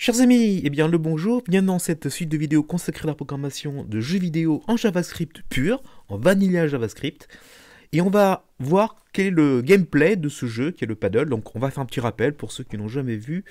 Chers amis, eh bien le bonjour, bienvenue dans cette suite de vidéos consacrée à la programmation de jeux vidéo en JavaScript pur, en Vanilla JavaScript. Et on va voir quel est le gameplay de ce jeu qui est le paddle. Donc on va faire un petit rappel pour ceux qui n'ont jamais vu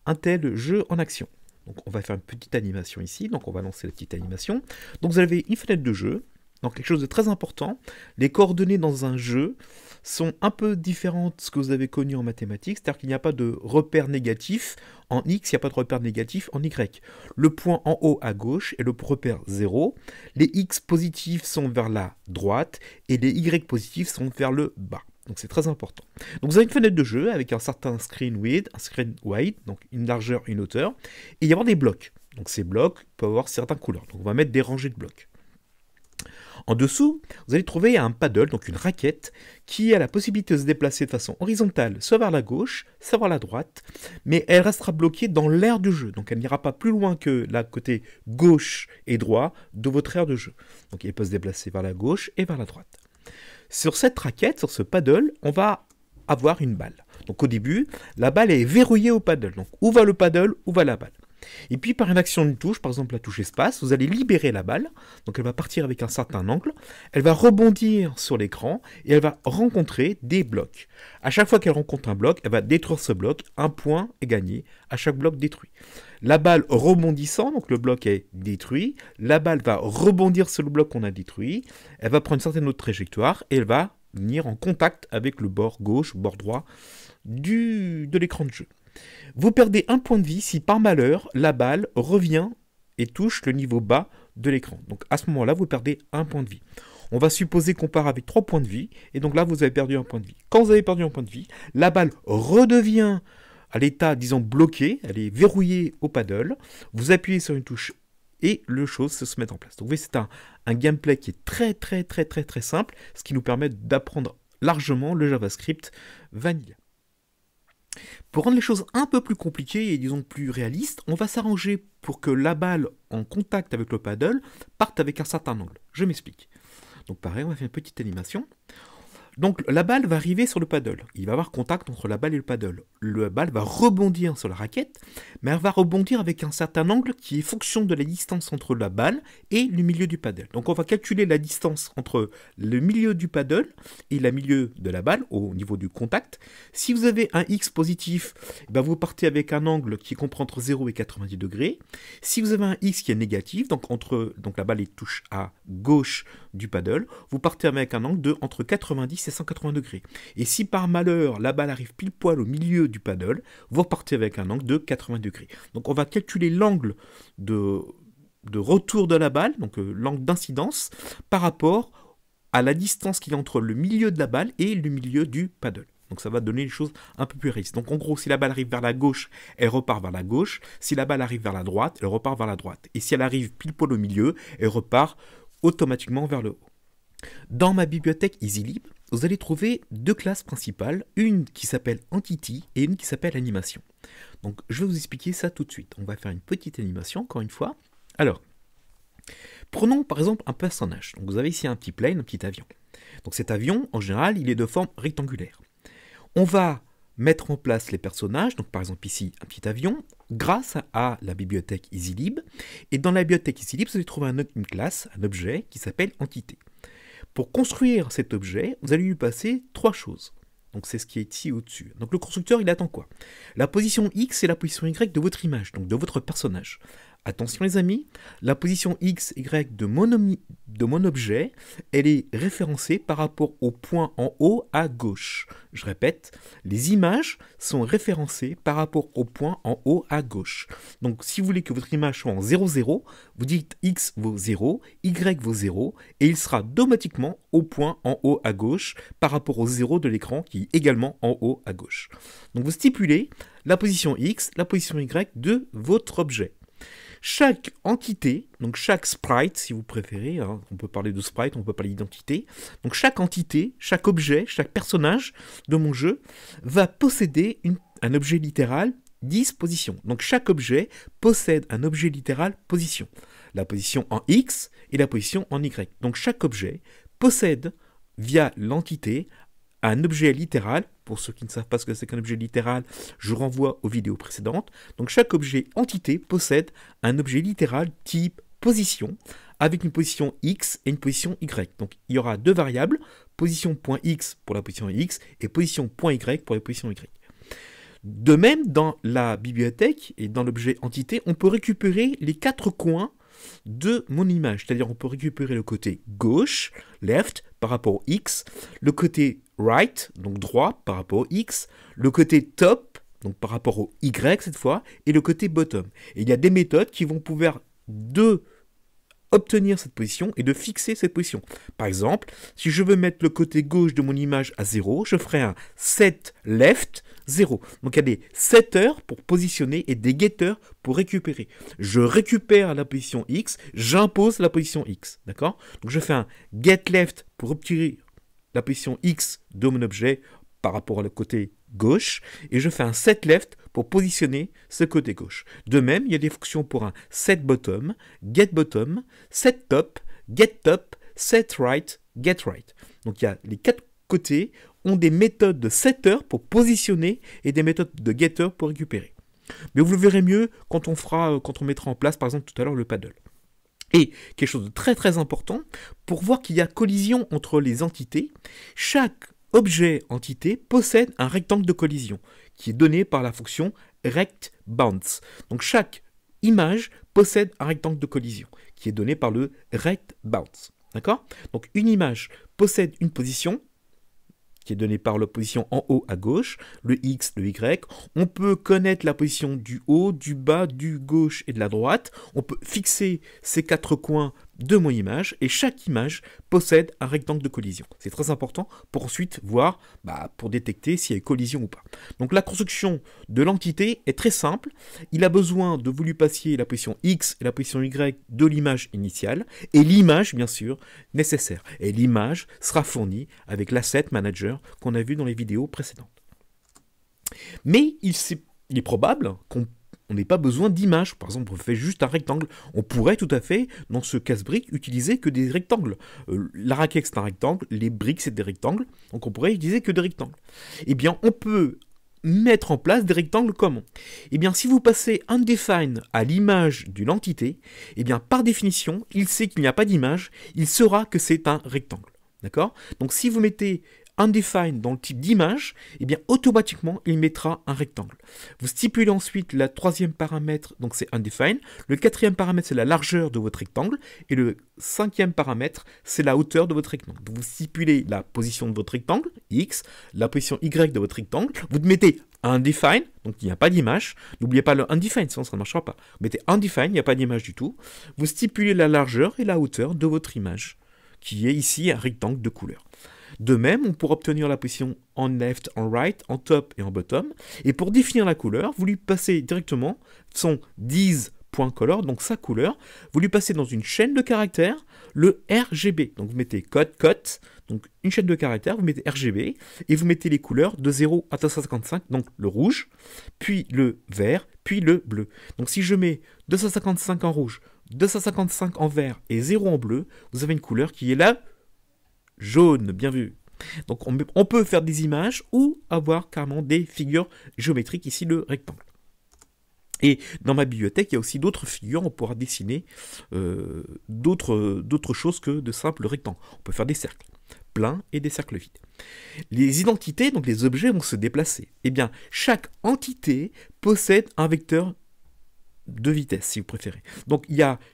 un tel jeu en action. Donc on va faire une petite animation ici, donc on va lancer la petite animation. Donc vous avez une fenêtre de jeu. Donc quelque chose de très important, les coordonnées dans un jeu sont un peu différentes de ce que vous avez connu en mathématiques, c'est-à-dire qu'il n'y a pas de repère négatif en X, il n'y a pas de repère négatif en Y. Le point en haut à gauche est le repère 0, les X positifs sont vers la droite et les Y positifs sont vers le bas. Donc c'est très important. Donc vous avez une fenêtre de jeu avec un certain screen width, un screen height, donc une largeur, une hauteur, et il y avoir des blocs. Donc ces blocs peuvent avoir certaines couleurs. Donc on va mettre des rangées de blocs. En dessous, vous allez trouver un paddle, donc une raquette, qui a la possibilité de se déplacer de façon horizontale, soit vers la gauche, soit vers la droite, mais elle restera bloquée dans l'aire du jeu, donc elle n'ira pas plus loin que la côté gauche et droit de votre aire de jeu. Donc elle peut se déplacer vers la gauche et vers la droite. Sur cette raquette, sur ce paddle, on va avoir une balle. Donc au début, la balle est verrouillée au paddle, donc où va le paddle, où va la balle. Et puis par une action d'une touche, par exemple la touche espace, vous allez libérer la balle, donc elle va partir avec un certain angle, elle va rebondir sur l'écran et elle va rencontrer des blocs. À chaque fois qu'elle rencontre un bloc, elle va détruire ce bloc, un point est gagné à chaque bloc détruit. La balle rebondissant, donc le bloc est détruit, la balle va rebondir sur le bloc qu'on a détruit, elle va prendre une certaine autre trajectoire et elle va venir en contact avec le bord gauche, bord droit de l'écran de jeu. Vous perdez un point de vie si par malheur la balle revient et touche le niveau bas de l'écran. Donc à ce moment-là, vous perdez un point de vie. On va supposer qu'on part avec 3 points de vie, et donc là, vous avez perdu un point de vie. Quand vous avez perdu un point de vie, la balle redevient à l'état, disons, bloqué, elle est verrouillée au paddle, vous appuyez sur une touche et le chose se met en place. Donc vous voyez, c'est un gameplay qui est très simple, ce qui nous permet d'apprendre largement le JavaScript Vanilla. Pour rendre les choses un peu plus compliquées et disons plus réalistes, on va s'arranger pour que la balle en contact avec le paddle parte avec un certain angle. Je m'explique. Donc pareil, on va faire une petite animation. Donc la balle va arriver sur le paddle. Il va y avoir contact entre la balle et le paddle. La balle va rebondir sur la raquette, mais elle va rebondir avec un certain angle qui est fonction de la distance entre la balle et le milieu du paddle. Donc on va calculer la distance entre le milieu du paddle et le milieu de la balle au niveau du contact. Si vous avez un X positif, vous partez avec un angle qui comprend entre 0 et 90 degrés. Si vous avez un X qui est négatif, donc la balle est touche à gauche du paddle, vous partez avec un angle de entre 90 et 180 degrés. Et si par malheur la balle arrive pile poil au milieu du paddle, vous repartez avec un angle de 80 degrés. Donc on va calculer l'angle de retour de la balle, donc l'angle d'incidence, par rapport à la distance qu'il y a entre le milieu de la balle et le milieu du paddle. Donc ça va donner les choses un peu plus réalistes. Donc en gros, si la balle arrive vers la gauche, elle repart vers la gauche. Si la balle arrive vers la droite, elle repart vers la droite. Et si elle arrive pile poil au milieu, elle repart automatiquement vers le haut. Dans ma bibliothèque EasyLib, vous allez trouver deux classes principales, une qui s'appelle Entity et une qui s'appelle Animation. Donc je vais vous expliquer ça tout de suite. On va faire une petite animation, encore une fois. Alors, prenons par exemple un personnage. Donc vous avez ici un petit plane, un petit avion. Donc cet avion, en général, il est de forme rectangulaire. On va mettre en place les personnages, donc par exemple ici un petit avion, grâce à la bibliothèque EasyLib. Et dans la bibliothèque EasyLib, vous allez trouver une classe, un objet qui s'appelle Entité. Pour construire cet objet, vous allez lui passer 3 choses. Donc c'est ce qui est ici au-dessus. Donc le constructeur, il attend quoi? La position X et la position Y de votre image, donc de votre personnage. Attention les amis, la position X, Y de mon objet, elle est référencée par rapport au point en haut à gauche. Je répète, les images sont référencées par rapport au point en haut à gauche. Donc si vous voulez que votre image soit en 0, 0, vous dites X vaut 0, Y vaut 0, et il sera automatiquement au point en haut à gauche par rapport au 0 de l'écran qui est également en haut à gauche. Donc vous stipulez la position X, la position Y de votre objet. Chaque entité, donc chaque sprite si vous préférez, hein, on peut parler de sprite, on peut parler d'identité, donc chaque entité, chaque objet, chaque personnage de mon jeu va posséder un objet littéral 10 positions. Donc chaque objet possède un objet littéral position. La position en X et la position en Y. Donc chaque objet possède via l'entité un objet littéral pour ceux qui ne savent pas ce que c'est qu'un objet littéral, je renvoie aux vidéos précédentes. Donc chaque objet entité possède un objet littéral type position, avec une position x et une position y. Donc il y aura deux variables, position.x pour la position x et position.y pour la position y. De même, dans la bibliothèque et dans l'objet entité, on peut récupérer les quatre coins de mon image. C'est-à-dire on peut récupérer le côté gauche, left, par rapport au x, le côté right, donc droit, par rapport au x, le côté top, donc par rapport au y cette fois, et le côté bottom. Et il y a des méthodes qui vont pouvoir obtenir cette position et de fixer cette position. Par exemple, si je veux mettre le côté gauche de mon image à 0, je ferai un set left 0. Donc il y a des setters pour positionner et des getters pour récupérer. Je récupère la position x, j'impose la position x. D'accord? Donc je fais un get left pour obtenir la position x de mon objet par rapport au côté gauche, et je fais un set left pour positionner ce côté gauche. De même, il y a des fonctions pour un set bottom, set top, set right, get right. Donc il y a les quatre côtés ont des méthodes de setter pour positionner et des méthodes de getter pour récupérer. Mais vous le verrez mieux quand on mettra en place, par exemple, tout à l'heure, le paddle. Et quelque chose de très très important, pour voir qu'il y a collision entre les entités, chaque objet entité possède un rectangle de collision qui est donné par la fonction rectBounce. Donc chaque image possède un rectangle de collision qui est donné par le rectBounce. D'accord? Donc une image possède une position qui est donnée par la position en haut à gauche, le X, le Y. On peut connaître la position du haut, du bas, du gauche et de la droite. On peut fixer ces quatre coins de mon image et chaque image possède un rectangle de collision. C'est très important pour ensuite voir, pour détecter s'il y a eu collision ou pas. Donc la construction de l'entité est très simple. Il a besoin de vous lui passiez la position X et la position Y de l'image initiale et l'image bien sûr nécessaire. Et l'image sera fournie avec l'asset manager qu'on a vu dans les vidéos précédentes. Mais il est probable qu'on n'ait pas besoin d'images. Par exemple, on fait juste un rectangle. On pourrait tout à fait, dans ce casse-brique, utiliser que des rectangles. La raquette, c'est un rectangle. Les briques, c'est des rectangles. Donc, on pourrait utiliser que des rectangles. Eh bien, on peut mettre en place des rectangles comment? Eh bien, si vous passez undefined à l'image d'une entité, eh bien, par définition, il sait qu'il n'y a pas d'image. Il saura que c'est un rectangle. D'accord? Donc, si vous mettez undefined dans le type d'image, eh bien automatiquement il mettra un rectangle. Vous stipulez ensuite le troisième paramètre, donc c'est undefined. Le quatrième paramètre c'est la largeur de votre rectangle et le cinquième paramètre c'est la hauteur de votre rectangle. Donc vous stipulez la position de votre rectangle, X, la position Y de votre rectangle, vous mettez undefined, donc il n'y a pas d'image. N'oubliez pas le undefined, sinon ça ne marchera pas. Vous mettez undefined, il n'y a pas d'image du tout. Vous stipulez la largeur et la hauteur de votre image, qui est ici un rectangle de couleur. De même, on pourra obtenir la position en left, en right, en top et en bottom. Et pour définir la couleur, vous lui passez directement son dis.color, donc sa couleur. Vous lui passez dans une chaîne de caractères le RGB. Donc vous mettez code, donc une chaîne de caractères, vous mettez RGB et vous mettez les couleurs de 0 à 255, donc le rouge, puis le vert, puis le bleu. Donc si je mets 255 en rouge, 255 en vert et 0 en bleu, vous avez une couleur qui est là. Jaune, bien vu. Donc on peut faire des images ou avoir carrément des figures géométriques, ici le rectangle. Et dans ma bibliothèque, il y a aussi d'autres figures, on pourra dessiner d'autres choses que de simples rectangles. On peut faire des cercles pleins et des cercles vides. Les identités, donc les objets, vont se déplacer. Eh bien, chaque entité possède un vecteur de vitesse, si vous préférez. Donc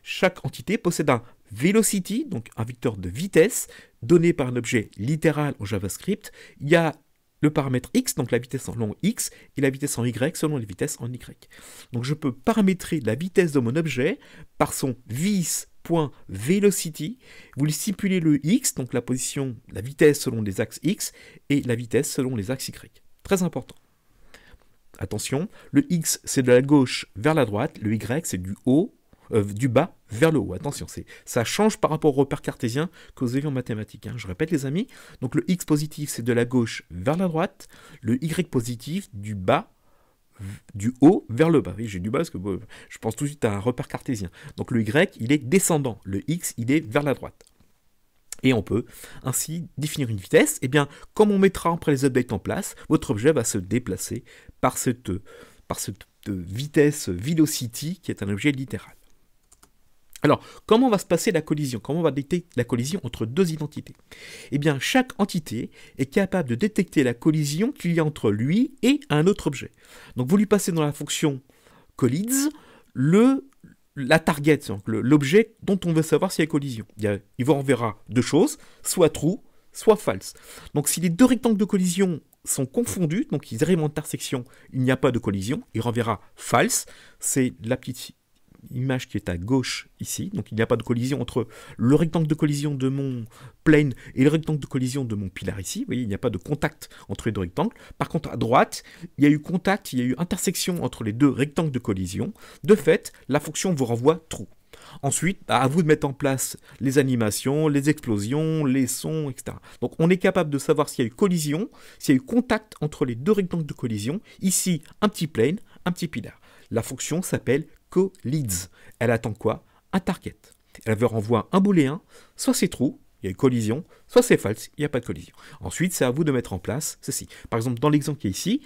chaque entité possède un velocity, donc un vecteur de vitesse, donné par un objet littéral en JavaScript. Il y a le paramètre x, donc la vitesse en long x, et la vitesse en y selon les vitesses en y. Donc je peux paramétrer la vitesse de mon objet par son vis.velocity. Vous lui stipulez le x, donc la position, la vitesse selon les axes x, et la vitesse selon les axes y. Très important. Attention, le x c'est de la gauche vers la droite, le y c'est du bas vers le haut. Attention, ça change par rapport au repère cartésien que vous avez en mathématiques. Je répète les amis, donc le x positif c'est de la gauche vers la droite, le y positif du haut vers le bas. Oui, j'ai du bas parce que je pense tout de suite à un repère cartésien. Donc le y il est descendant, le x il est vers la droite. Et on peut ainsi définir une vitesse. Et bien, comme on mettra après les updates en place, votre objet va se déplacer par cette vitesse velocity qui est un objet littéral. Alors, comment va se passer la collision? Comment on va détecter la collision entre deux identités? Eh bien, chaque entité est capable de détecter la collision qu'il y a entre lui et un autre objet. Donc, vous lui passez dans la fonction collides la target, l'objet dont on veut savoir s'il y a collision. Il vous renverra deux choses, soit true, soit false. Donc, si les deux rectangles de collision sont confondus, donc ils arrivent en intersection, il n'y a pas de collision, il renverra false. C'est la petite image qui est à gauche ici, donc il n'y a pas de collision entre le rectangle de collision de mon plane et le rectangle de collision de mon pilar ici. Vous voyez, il n'y a pas de contact entre les deux rectangles. Par contre, à droite, il y a eu contact, il y a eu intersection entre les deux rectangles de collision. De fait, la fonction vous renvoie true. Ensuite, à vous de mettre en place les animations, les explosions, les sons, etc. Donc on est capable de savoir s'il y a eu collision, s'il y a eu contact entre les deux rectangles de collision. Ici, un petit plane, un petit pilar. La fonction s'appelle collides. Elle attend quoi? Un target. Elle veut renvoyer un booléen, soit c'est true, il y a une collision, soit c'est false, il n'y a pas de collision. Ensuite, c'est à vous de mettre en place ceci. Par exemple, dans l'exemple qui est ici,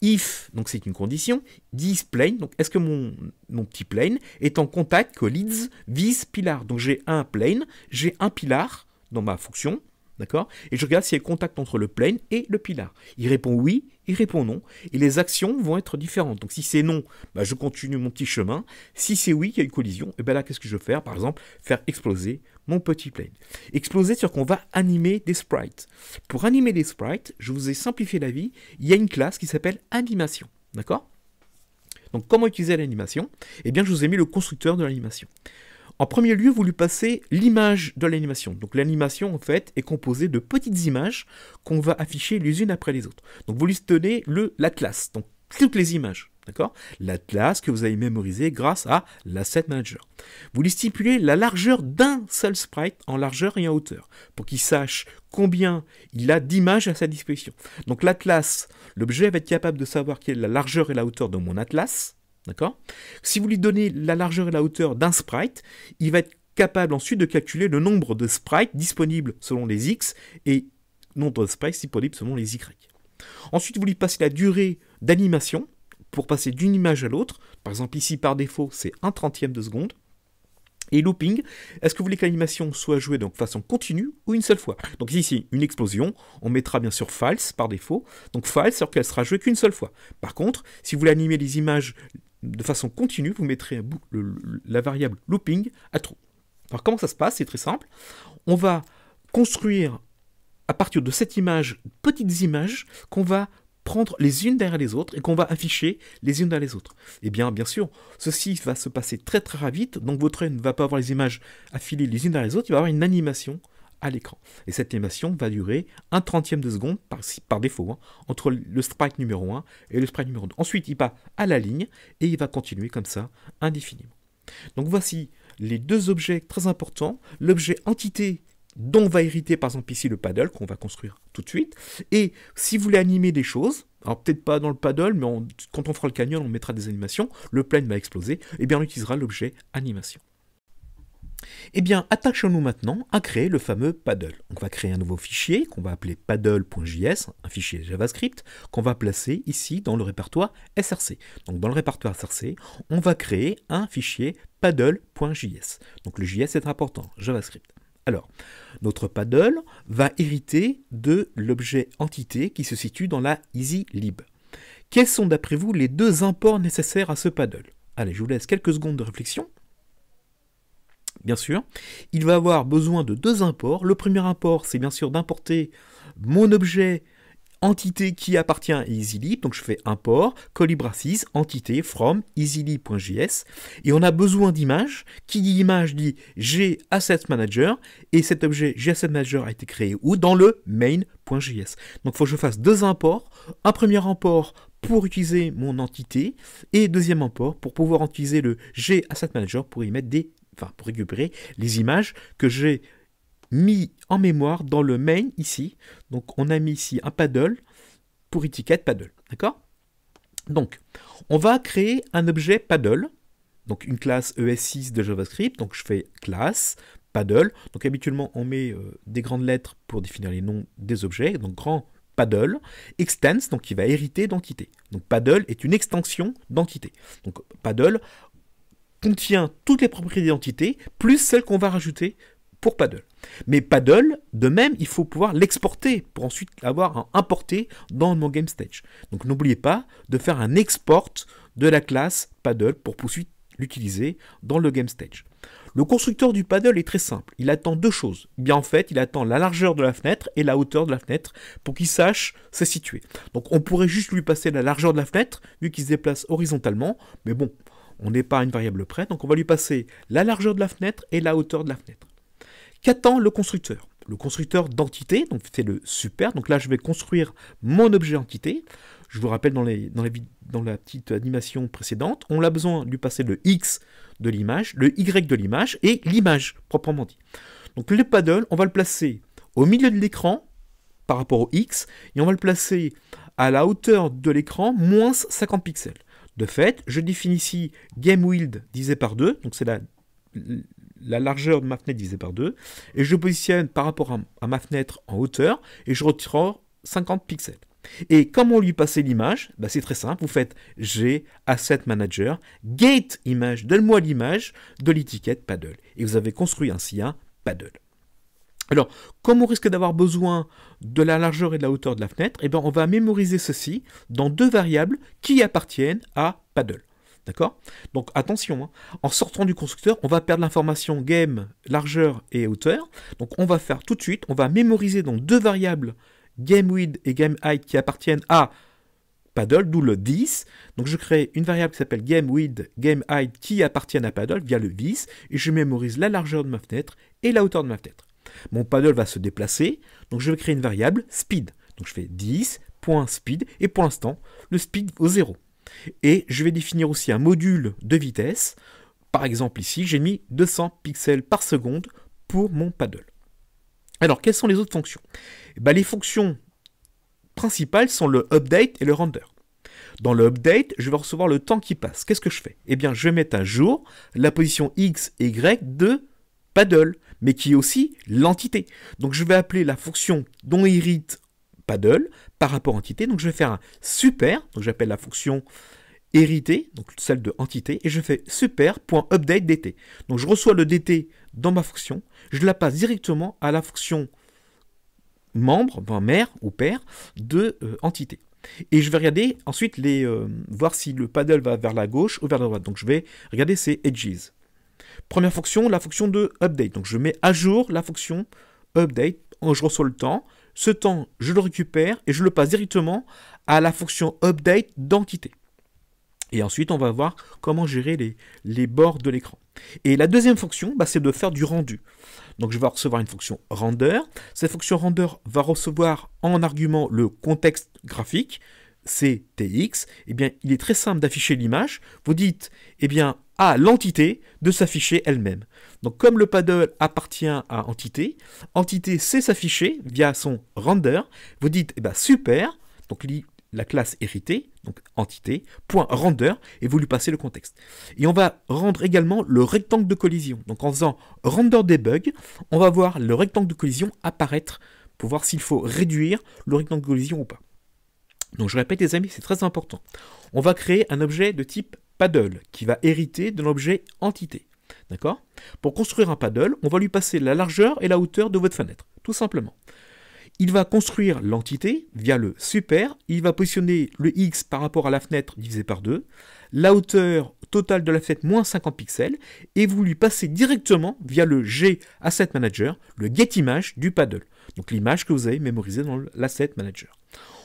if, donc c'est une condition, this plane, donc est-ce que mon petit plane est en contact collides vis pilar? Donc j'ai un plane, j'ai un pilar dans ma fonction, d'accord? Et je regarde s'il y a contact entre le plane et le pilar. Il répond oui, il répond non, et les actions vont être différentes. Donc si c'est non, bah, je continue mon petit chemin. Si c'est oui, il y a une collision, et bien là, qu'est-ce que je vais faire? Par exemple, faire exploser mon petit plane. Exploser, c'est-à-dire qu'on va animer des sprites. Pour animer des sprites, je vous ai simplifié la vie, il y a une classe qui s'appelle animation, d'accord? Donc comment utiliser l'animation? Eh bien, je vous ai mis le constructeur de l'animation. En premier lieu, vous lui passez l'image de l'animation. Donc l'animation, en fait, est composée de petites images qu'on va afficher les unes après les autres. Donc vous lui donnez la classe, donc toutes les images, d'accord? La classe que vous avez mémorisée grâce à l'asset manager. Vous lui stipulez la largeur d'un seul sprite en largeur et en hauteur, pour qu'il sache combien il a d'images à sa disposition. Donc l'atlas, l'objet va être capable de savoir quelle est la largeur et la hauteur de mon atlas, d'accord? Si vous lui donnez la largeur et la hauteur d'un sprite, il va être capable ensuite de calculer le nombre de sprites disponibles selon les X et nombre de sprites disponibles selon les Y. Ensuite, vous lui passez la durée d'animation pour passer d'une image à l'autre. Par exemple, ici, par défaut, c'est 1/30 de seconde. Et looping, est-ce que vous voulez que l'animation soit jouée de façon continue ou une seule fois? Donc ici, une explosion, on mettra bien sûr false par défaut. Donc false, c'est-à-dire qu'elle sera jouée qu'une seule fois. Par contre, si vous voulez animer les images de façon continue, vous mettrez la variable looping à true. Alors comment ça se passe? C'est très simple. On va construire à partir de cette image, petites images qu'on va prendre les unes derrière les autres et qu'on va afficher les unes derrière les autres. Et bien sûr, ceci va se passer très très vite, donc votre œil ne va pas avoir les images affilées les unes derrière les autres, il va avoir une animation à l'écran. Et cette animation va durer 1/30 de seconde par défaut, hein, entre le sprite numéro 1 et le sprite numéro 2. Ensuite, il va à la ligne et il va continuer comme ça indéfiniment. Donc voici les deux objets très importants. L'objet entité dont va hériter par exemple ici le paddle qu'on va construire tout de suite. Et si vous voulez animer des choses, alors peut-être pas dans le paddle, mais quand on fera le canyon, on mettra des animations, le plane va exploser, et bien on utilisera l'objet animation. Eh bien, attachons-nous maintenant à créer le fameux paddle. On va créer un nouveau fichier qu'on va appeler paddle.js, un fichier JavaScript, qu'on va placer ici dans le répertoire src. Donc dans le répertoire src, on va créer un fichier paddle.js. Donc le JS est important, JavaScript. Alors, notre paddle va hériter de l'objet entité qui se situe dans la EasyLib. Quels sont d'après vous les deux imports nécessaires à ce paddle? Allez, je vous laisse quelques secondes de réflexion. Bien sûr, il va avoir besoin de deux imports. Le premier import, c'est bien sûr d'importer mon objet entité qui appartient à EasyLib. Donc je fais import colibrasis entité from easylib.js et on a besoin d'images. Qui dit image dit GAssetManager et cet objet GAssetManager a été créé où? Dans le main.js. Donc il faut que je fasse deux imports. Un premier import pour utiliser mon entité et deuxième import pour pouvoir utiliser le GAssetManager pour y mettre pour récupérer les images que j'ai mis en mémoire dans le main ici. Donc on a mis ici un paddle pour étiquette paddle. D'accord? Donc on va créer un objet paddle, donc une classe ES6 de JavaScript. Donc je fais classe paddle. Donc habituellement, on met des grandes lettres pour définir les noms des objets. Donc grand paddle, extends, donc qui va hériter d'entité. Donc paddle est une extension d'entité. Donc paddle contient toutes les propriétés d'entité, plus celles qu'on va rajouter pour paddle. Mais paddle, de même, il faut pouvoir l'exporter pour ensuite l'avoir importé dans mon GameStage. Donc n'oubliez pas de faire un export de la classe paddle pour ensuite l'utiliser dans le GameStage. Le constructeur du paddle est très simple. Il attend deux choses. Bien en fait, il attend la largeur de la fenêtre et la hauteur de la fenêtre pour qu'il sache se situer. Donc on pourrait juste lui passer la largeur de la fenêtre vu qu'il se déplace horizontalement. Mais bon, on n'est pas à une variable près. Donc on va lui passer la largeur de la fenêtre et la hauteur de la fenêtre. Qu'attend le constructeur? Le constructeur d'entité, donc c'est le super. Donc là, je vais construire mon objet entité. Je vous rappelle dans la petite animation précédente, on a besoin de lui passer le X de l'image, le Y de l'image et l'image proprement dit. Donc le paddle, on va le placer au milieu de l'écran par rapport au X et on va le placer à la hauteur de l'écran moins 50 pixels. De fait, je définis ici GameWidth divisé par 2, donc c'est la largeur de ma fenêtre divisée par 2, et je positionne par rapport à ma fenêtre en hauteur, et je retire 50 pixels. Et comment lui passer l'image? C'est très simple, vous faites G, Asset Manager, Gate Image, donne-moi l'image de l'étiquette paddle. Et vous avez construit ainsi un paddle. Alors, comme on risque d'avoir besoin de la largeur et de la hauteur de la fenêtre, on va mémoriser ceci dans deux variables qui appartiennent à paddle. D'accord? Donc attention, en sortant du constructeur, on va perdre l'information game, largeur et hauteur. Donc on va faire tout de suite, on va mémoriser dans deux variables GameWidth et GameHeight qui appartiennent à paddle, d'où le this. Donc je crée une variable qui s'appelle GameWidth, GameHeight qui appartiennent à paddle via le this et je mémorise la largeur de ma fenêtre et la hauteur de ma fenêtre. Mon paddle va se déplacer, donc je vais créer une variable speed. Donc je fais this.speed et pour l'instant, le speed vaut 0. Et je vais définir aussi un module de vitesse. Par exemple ici, j'ai mis 200 pixels par seconde pour mon paddle. Alors, quelles sont les autres fonctions? Les fonctions principales sont le update et le render. Dans le update, je vais recevoir le temps qui passe. Qu'est-ce que je fais? Je vais mettre à jour la position X et Y de paddle, mais qui est aussi l'entité. Donc je vais appeler la fonction dont hérite paddle par rapport à entité. Donc je vais faire un super, donc j'appelle la fonction héritée, donc celle de entité, et je fais super.update dt. Donc je reçois le dt dans ma fonction, je la passe directement à la fonction membre, mère ou père de entité. Et je vais regarder ensuite voir si le paddle va vers la gauche ou vers la droite. Donc je vais regarder ces edges. Première fonction, la fonction de update. Donc je mets à jour la fonction update, je reçois le temps. Ce temps, je le récupère et je le passe directement à la fonction update d'entité. Et ensuite, on va voir comment gérer les bords de l'écran. Et la deuxième fonction, c'est de faire du rendu. Donc je vais recevoir une fonction render. Cette fonction render va recevoir en argument le contexte graphique, CTX. Il est très simple d'afficher l'image. Vous dites, à l'entité de s'afficher elle-même. Donc comme le paddle appartient à entité, entité sait s'afficher via son render. Vous dites, super, donc la classe héritée, donc entité, point render, et vous lui passez le contexte. Et on va rendre également le rectangle de collision. Donc en faisant render debug, on va voir le rectangle de collision apparaître pour voir s'il faut réduire le rectangle de collision ou pas. Donc je répète les amis, c'est très important. On va créer un objet de type paddle qui va hériter de l'objet entité. D'accord? Pour construire un paddle, on va lui passer la largeur et la hauteur de votre fenêtre, tout simplement. Il va construire l'entité via le super, il va positionner le X par rapport à la fenêtre divisé par 2, la hauteur totale de la fenêtre moins 50 pixels, et vous lui passez directement via le G Asset Manager, le getImage du paddle, donc l'image que vous avez mémorisée dans l'Asset Manager.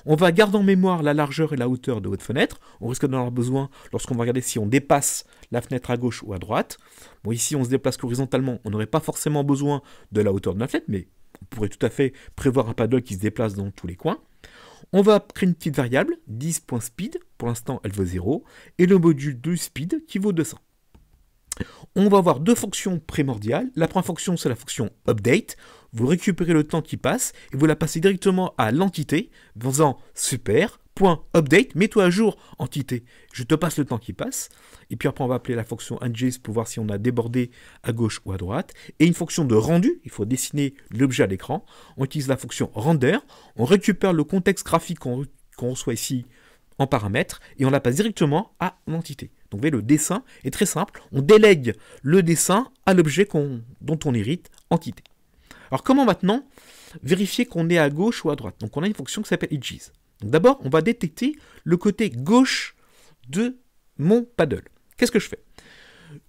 On va garder en mémoire la largeur et la hauteur de votre fenêtre. On risque d'en avoir besoin lorsqu'on va regarder si on dépasse la fenêtre à gauche ou à droite. Bon, ici, on se déplace horizontalement. On n'aurait pas forcément besoin de la hauteur de la fenêtre, mais on pourrait tout à fait prévoir un paddle qui se déplace dans tous les coins. On va créer une petite variable, 10.speed. Pour l'instant, elle vaut 0. Et le module de speed qui vaut 200. On va avoir deux fonctions primordiales. La première fonction, c'est la fonction update. Vous récupérez le temps qui passe et vous la passez directement à l'entité en faisant super.update .update, mets-toi à jour, entité. Je te passe le temps qui passe. Et puis après, on va appeler la fonction ngIs pour voir si on a débordé à gauche ou à droite. Et une fonction de rendu, il faut dessiner l'objet à l'écran. On utilise la fonction render. On récupère le contexte graphique qu'on reçoit ici en paramètres et on la passe directement à l'entité. Donc vous voyez, le dessin est très simple. On délègue le dessin à l'objet dont on hérite entité. Alors comment maintenant vérifier qu'on est à gauche ou à droite? Donc on a une fonction qui s'appelle edges. Donc d'abord, on va détecter le côté gauche de mon paddle. Qu'est-ce que je fais?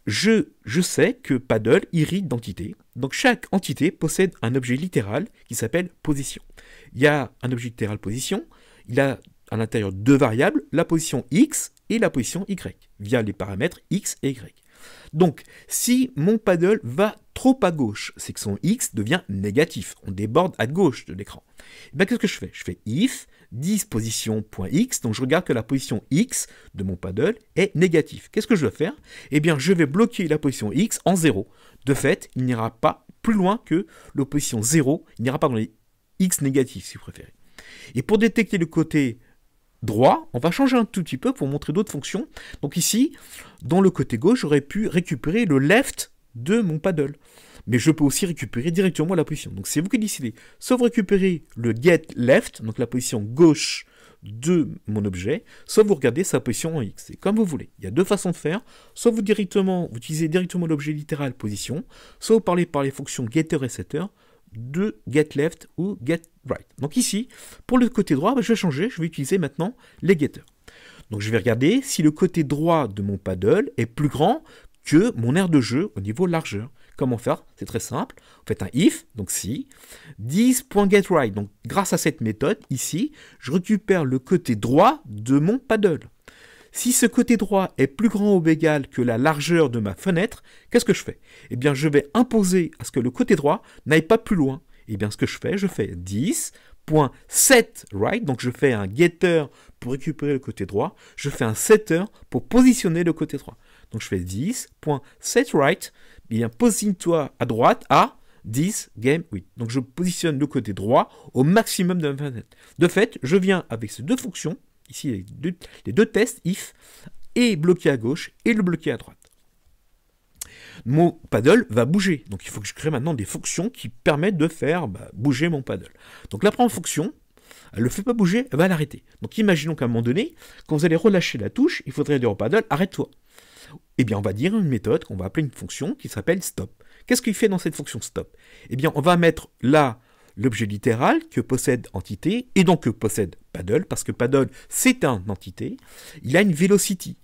Je sais que paddle hérite d'entité. Donc chaque entité possède un objet littéral qui s'appelle position. Il y a un objet littéral position, il a à l'intérieur deux variables, la position x et la position y, via les paramètres x et y. Donc, si mon paddle va trop à gauche, c'est que son x devient négatif, on déborde à gauche de l'écran. Et bien, qu'est-ce que je fais? Je fais if 10 position.x, donc je regarde que la position x de mon paddle est négative. Qu'est-ce que je dois faire? Eh bien, je vais bloquer la position x en 0. De fait, il n'ira pas plus loin que la position 0, il n'ira pas dans les x négatifs, si vous préférez. Et pour détecter le côté droit, on va changer un tout petit peu pour montrer d'autres fonctions. Donc ici, dans le côté gauche, j'aurais pu récupérer le left de mon paddle. Mais je peux aussi récupérer directement la position. Donc c'est vous qui décidez. Soit vous récupérez le get left, donc la position gauche de mon objet, soit vous regardez sa position en X. C'est comme vous voulez. Il y a deux façons de faire. Soit vous utilisez directement l'objet littéral position, soit vous parlez par les fonctions getter et setter de get left ou get right. Donc ici, pour le côté droit, je vais changer, je vais utiliser maintenant les getters. Donc je vais regarder si le côté droit de mon paddle est plus grand que mon aire de jeu au niveau largeur. Comment faire? C'est très simple. Vous faites un if, donc si, 10.getRight. Donc grâce à cette méthode, ici, je récupère le côté droit de mon paddle. Si ce côté droit est plus grand ou égal que la largeur de ma fenêtre, qu'est-ce que je fais? Eh bien, je vais imposer à ce que le côté droit n'aille pas plus loin. Eh bien, ce que je fais 10.setRight, donc je fais un getter pour récupérer le côté droit, je fais un setter pour positionner le côté droit. Donc je fais 10.setRight, eh bien, positionne-toi à droite à 10 game 8. Donc je positionne le côté droit au maximum de ma fenêtre. De fait, je viens avec ces deux fonctions, ici les deux tests, if, et bloqué à gauche et le bloqué à droite. Mon paddle va bouger. Donc il faut que je crée maintenant des fonctions qui permettent de faire bouger mon paddle. Donc la première fonction, elle ne le fait pas bouger, elle va l'arrêter. Donc imaginons qu'à un moment donné, quand vous allez relâcher la touche, il faudrait dire au paddle, arrête-toi. Eh bien on va dire une méthode qu'on va appeler une fonction qui s'appelle stop. Qu'est-ce qu'il fait dans cette fonction stop? Eh bien on va mettre là l'objet littéral que possède entité et donc que possède paddle, parce que paddle c'est une entité, il a une velocity.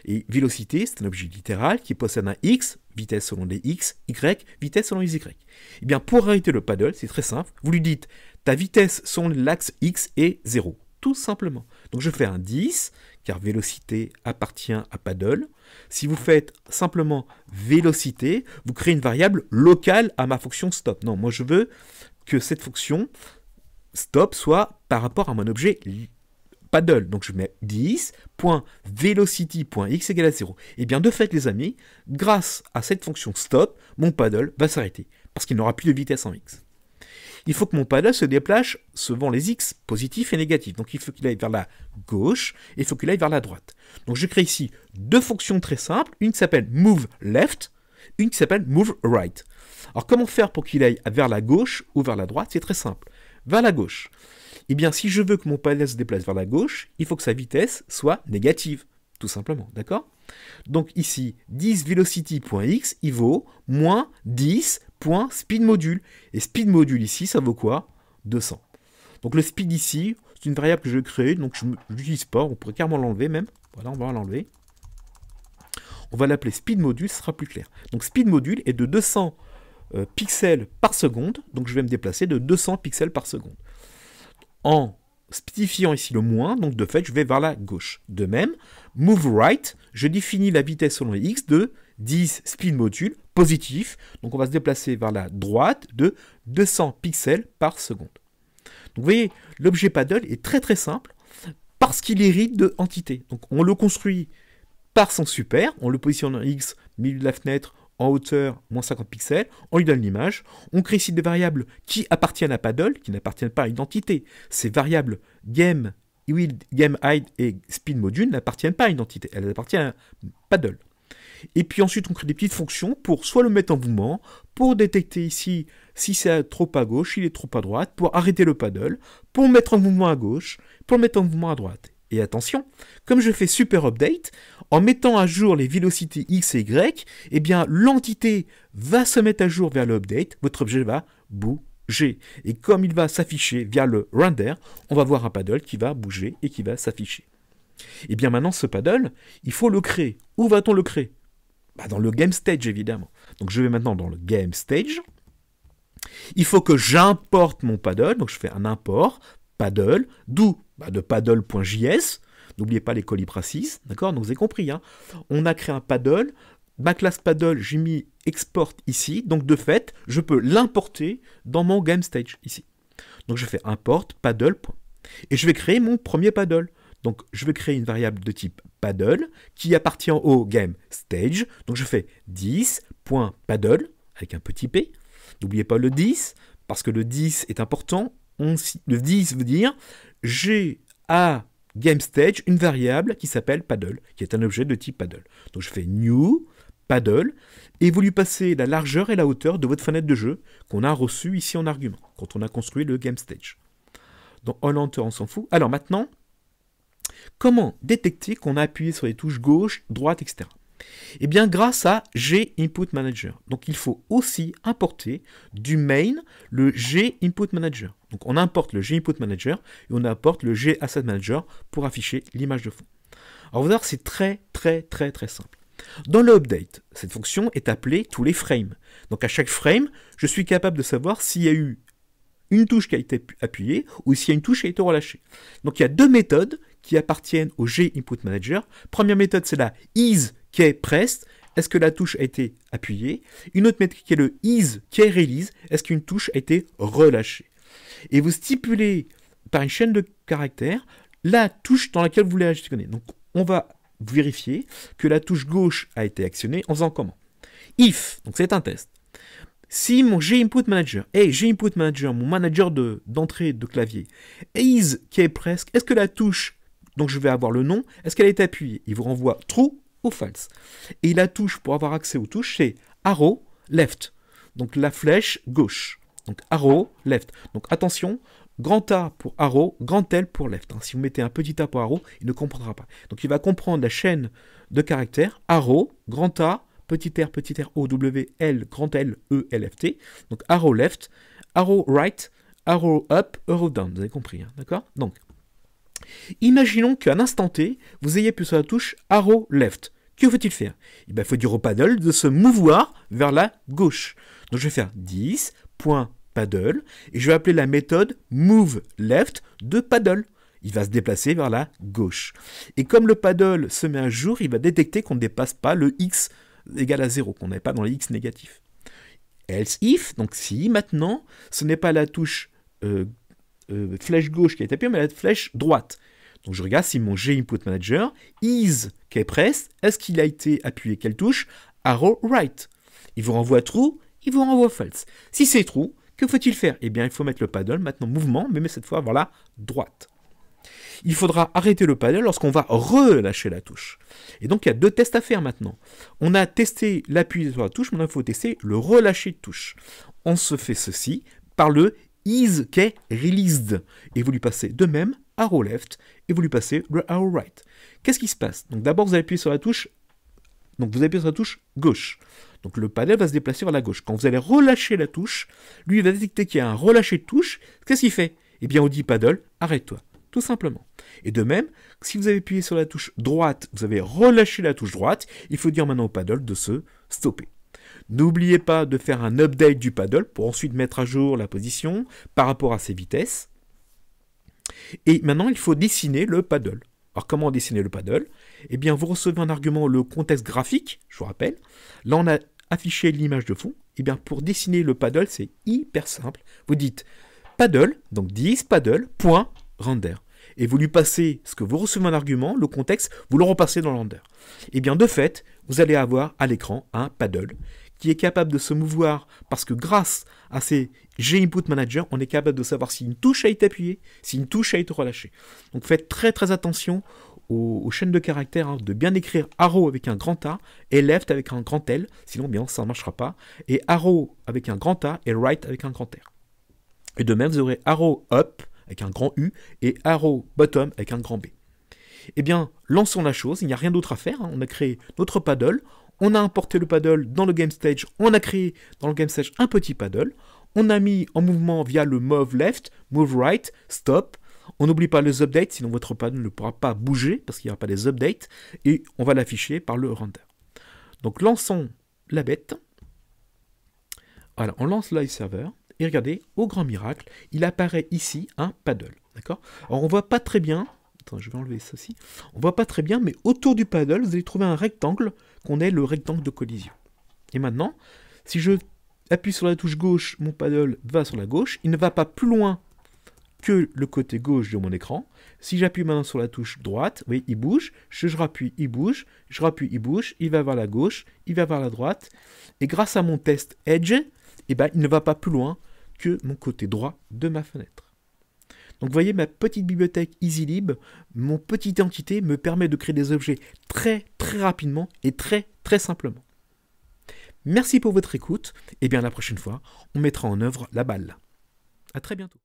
Et velocité, c'est un objet littéral qui possède un x, vitesse selon les x, y, vitesse selon les y. Eh bien, pour arrêter le paddle, c'est très simple. Vous lui dites, ta vitesse selon l'axe x est 0. Tout simplement. Donc, je fais un 10, car vélocité appartient à paddle. Si vous faites simplement vélocité, vous créez une variable locale à ma fonction stop. Non, moi, je veux que cette fonction stop soit par rapport à mon objet paddle. Donc je mets 10.velocity.x égale à 0. Et bien de fait les amis, grâce à cette fonction stop, mon paddle va s'arrêter, parce qu'il n'aura plus de vitesse en x. Il faut que mon paddle se déplace selon les x, positifs et négatifs. Donc il faut qu'il aille vers la gauche et il faut qu'il aille vers la droite. Donc je crée ici deux fonctions très simples, une qui s'appelle move left, une qui s'appelle move right. Alors comment faire pour qu'il aille vers la gauche ou vers la droite? C'est très simple. Vers la gauche. Eh bien, si je veux que mon paddle se déplace vers la gauche, il faut que sa vitesse soit négative, tout simplement, d'accord? Donc ici, 10velocity.x, il vaut moins 10.speedModule. Et speedModule ici, ça vaut quoi? 200. Donc le speed ici, c'est une variable que je vais créer, donc je ne l'utilise pas, on pourrait carrément l'enlever même. Voilà, on va l'enlever. On va l'appeler speedModule, ce sera plus clair. Donc speedModule est de 200 pixels par seconde, donc je vais me déplacer de 200 pixels par seconde. En spécifiant ici le moins, donc de fait, je vais vers la gauche. De même, move right, je définis la vitesse selon les x de 10 speed module positif, donc on va se déplacer vers la droite de 200 pixels par seconde. Donc vous voyez, l'objet paddle est très très simple, parce qu'il hérite de entité. Donc on le construit par son super, on le positionne en x, milieu de la fenêtre, en hauteur, moins 50 pixels, on lui donne l'image, on crée ici des variables qui appartiennent à paddle, qui n'appartiennent pas à une entité. Ces variables game Game Hide et Speed Module n'appartiennent pas à une entité, elles appartiennent à paddle. Et puis ensuite, on crée des petites fonctions pour soit le mettre en mouvement, pour détecter ici si c'est trop à gauche, s'il est trop à droite, pour arrêter le paddle, pour le mettre en mouvement à gauche, pour le mettre en mouvement à droite. Et attention, comme je fais super update, en mettant à jour les vélocités X et Y, eh bien l'entité va se mettre à jour vers le update, votre objet va bouger. Et comme il va s'afficher via le render, on va voir un paddle qui va bouger et qui va s'afficher. Et bien maintenant, ce paddle, il faut le créer. Où va-t-on le créer? Dans le game stage, évidemment. Donc je vais maintenant dans le game stage. Il faut que j'importe mon paddle. Donc je fais un import paddle, d'où de paddle.js. N'oubliez pas les colibrasis, d'accord? Donc vous avez compris, hein. On a créé un paddle. Ma classe paddle, j'ai mis export ici. Donc de fait, je peux l'importer dans mon game stage ici. Donc je fais import paddle. Et je vais créer mon premier paddle. Donc, je vais créer une variable de type paddle qui appartient au game stage. Donc, je fais 10.paddle avec un petit p. N'oubliez pas le 10 parce que le 10 est important. Le 10 veut dire j'ai à game stage une variable qui s'appelle paddle, qui est un objet de type paddle. Donc, je fais new paddle et vous lui passez la largeur et la hauteur de votre fenêtre de jeu qu'on a reçue ici en argument quand on a construit le game stage. Donc, all enter, on s'en fout. Alors maintenant, comment détecter qu'on a appuyé sur les touches gauche, droite, etc. Eh bien, grâce à GInputManager. Donc, il faut aussi importer du main le GInputManager. Donc, on importe le GInputManager et on importe le GAssetManager pour afficher l'image de fond. Alors, vous allez voir, c'est très simple. Dans le update, cette fonction est appelée tous les frames. Donc, à chaque frame, je suis capable de savoir s'il y a eu une touche qui a été appuyée ou s'il y a une touche qui a été relâchée. Donc, il y a deux méthodes qui appartiennent au GInputManager. Première méthode, c'est la isKeyPressed. Est-ce que la touche a été appuyée? Une autre méthode qui est le isKeyRelease. Est-ce qu'une touche a été relâchée? Et vous stipulez par une chaîne de caractères la touche dans laquelle vous voulez actionner. Donc, on va vérifier que la touche gauche a été actionnée en faisant comment? If, donc c'est un test. Si mon GInputManager et GInputManager, mon manager d'entrée de clavier, isKeyPressed, est-ce que la touche, donc je vais avoir le nom, est-ce qu'elle a été appuyée? Il vous renvoie true ou false. Et la touche pour avoir accès aux touches, c'est arrow left, donc la flèche gauche. Donc arrow left. Donc attention, grand A pour arrow, grand L pour left. Si vous mettez un petit A pour arrow, il ne comprendra pas. Donc il va comprendre la chaîne de caractères arrow, grand A, petit r, o, w, l, grand L, e, l, f, t. Donc arrow left, arrow right, arrow up, arrow down. Vous avez compris, hein, d'accord? Donc, imaginons qu'à un instant T, vous ayez appuyé sur la touche arrow left. Que faut-il faire? Il faut dire au paddle de se mouvoir vers la gauche. Donc je vais faire 10.paddle et je vais appeler la méthode moveLeft de paddle. Il va se déplacer vers la gauche. Et comme le paddle se met à jour, il va détecter qu'on ne dépasse pas le x égale à 0, qu'on n'est pas dans les x négatifs. Else if, donc si maintenant, ce n'est pas la touche flèche gauche qui a été appuyée, mais la flèche droite. Donc je regarde si mon GInputManager isKeyPressed, est-ce qu'il a été appuyé quelle touche? Arrow right. Il vous renvoie true, il vous renvoie false. Si c'est true, que faut-il faire? Eh bien, il faut mettre le paddle maintenant mouvement, mais cette fois vers la droite. Il faudra arrêter le paddle lorsqu'on va relâcher la touche. Et donc, il y a deux tests à faire maintenant. On a testé l'appui sur la touche, maintenant il faut tester le relâcher de touche. On se fait ceci par le isKeyReleased. Et vous lui passez de même arrow left et vous lui passez le arrow right. Qu'est-ce qui se passe? Donc d'abord, vous appuyez sur la touche. Donc vous appuyez sur la touche gauche. Donc le paddle va se déplacer vers la gauche. Quand vous allez relâcher la touche, lui il va détecter qu'il y a un relâché de touche. Qu'est-ce qu'il fait? Eh bien, on dit paddle, arrête-toi. Tout simplement. Et de même, si vous avez appuyé sur la touche droite, vous avez relâché la touche droite, il faut dire maintenant au paddle de se stopper. N'oubliez pas de faire un update du paddle pour ensuite mettre à jour la position par rapport à ses vitesses. Et maintenant, il faut dessiner le paddle. Alors, comment dessiner le paddle? Eh bien, vous recevez un argument, le contexte graphique, je vous rappelle. Là, on a affiché l'image de fond. Eh bien, pour dessiner le paddle, c'est hyper simple. Vous dites paddle, donc 10 paddle, point, render. Et vous lui passez ce que vous recevez en argument, le contexte, vous le repassez dans le render. Et bien, de fait, vous allez avoir à l'écran un paddle qui est capable de se mouvoir parce que grâce à ces G-Input Manager, on est capable de savoir si une touche a été appuyée, si une touche a été relâchée. Donc faites très très attention aux chaînes de caractères, hein, de bien écrire arrow avec un grand A et left avec un grand L, sinon bien ça ne marchera pas, et arrow avec un grand A et right avec un grand R. Et de même, vous aurez arrow up avec un grand U et arrow bottom avec un grand B. Eh bien, lançons la chose, il n'y a rien d'autre à faire, hein. On a créé notre paddle, on a importé le paddle dans le game stage, on a créé dans le game stage un petit paddle, on a mis en mouvement via le move left, move right, stop. On n'oublie pas les updates, sinon votre paddle ne pourra pas bouger parce qu'il n'y aura pas des updates. Et on va l'afficher par le render. Donc lançons la bête. Voilà, on lance live server. Et regardez, au grand miracle, il apparaît ici un paddle. D'accord? Alors on voit pas très bien. Attends, je vais enlever ceci. On voit pas très bien, mais autour du paddle, vous allez trouver un rectangle qu'on est le rectangle de collision. Et maintenant, si je appuie sur la touche gauche, mon paddle va sur la gauche. Il ne va pas plus loin que le côté gauche de mon écran. Si j'appuie maintenant sur la touche droite, vous voyez, il bouge, je rappuie, il bouge, je rappuie, il bouge, il va vers la gauche, il va vers la droite, et grâce à mon test Edge, eh ben, il ne va pas plus loin que mon côté droit de ma fenêtre. Donc vous voyez, ma petite bibliothèque EasyLib, mon petite entité me permet de créer des objets très très rapidement et très très simplement. Merci pour votre écoute, et bien la prochaine fois, on mettra en œuvre la balle. À très bientôt.